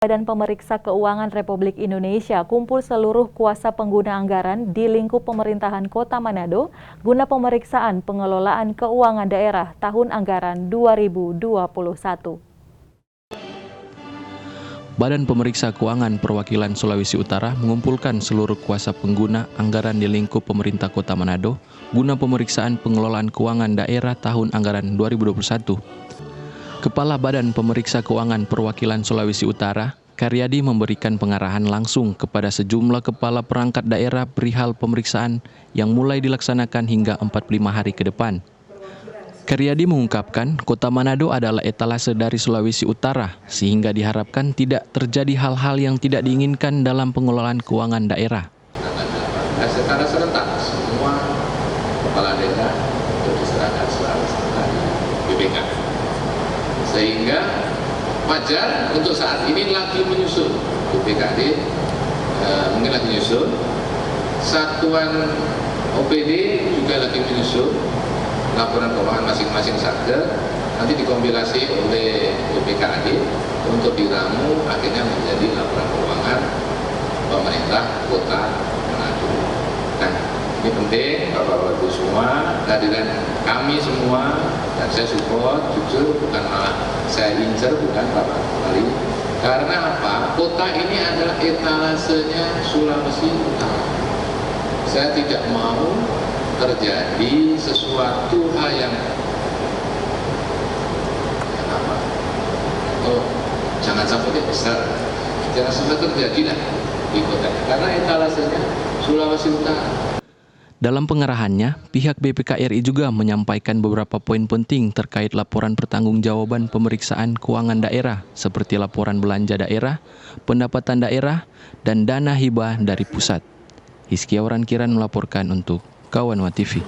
Badan Pemeriksa Keuangan Republik Indonesia kumpul seluruh kuasa pengguna anggaran di lingkup pemerintahan Kota Manado guna pemeriksaan pengelolaan keuangan daerah tahun anggaran 2021. Badan Pemeriksa Keuangan Perwakilan Sulawesi Utara mengumpulkan seluruh kuasa pengguna anggaran di lingkup pemerintah Kota Manado guna pemeriksaan pengelolaan keuangan daerah tahun anggaran 2021. Kepala Badan Pemeriksa Keuangan Perwakilan Sulawesi Utara, Karyadi memberikan pengarahan langsung kepada sejumlah kepala perangkat daerah perihal pemeriksaan yang mulai dilaksanakan hingga 45 hari ke depan. Karyadi mengungkapkan Kota Manado adalah etalase dari Sulawesi Utara sehingga diharapkan tidak terjadi hal-hal yang tidak diinginkan dalam pengelolaan keuangan daerah. Secara serentak semua kepala daerah untuk diserahkan selalu BPK. Sehingga wajar untuk saat ini lagi menyusun BPKD, mungkin lagi menyusun, satuan OPD juga lagi menyusun laporan keuangan masing-masing satker, nanti dikompilasi oleh BPKD untuk diramu akhirnya menjadi laporan keuangan pemerintah Kota Manado. Nah, ini penting Bapak-Bapak Ibu semua, kehadiran kami semua, dan saya support, jujur bukan malah saya incer, bukan Bapak Wali. Karena apa? Kota ini adalah etalasenya Sulawesi Utara. Saya tidak mau terjadi sesuatu hal yang apa? Oh, jangan sampai besar, jangan sampai terjadi lah di kota, karena etalasenya Sulawesi Utara. Dalam pengarahannya, pihak BPKRI juga menyampaikan beberapa poin penting terkait laporan pertanggungjawaban pemeriksaan keuangan daerah seperti laporan belanja daerah, pendapatan daerah, dan dana hibah dari pusat. Hizkiawaran Kiran melaporkan untuk Kawanwa TV.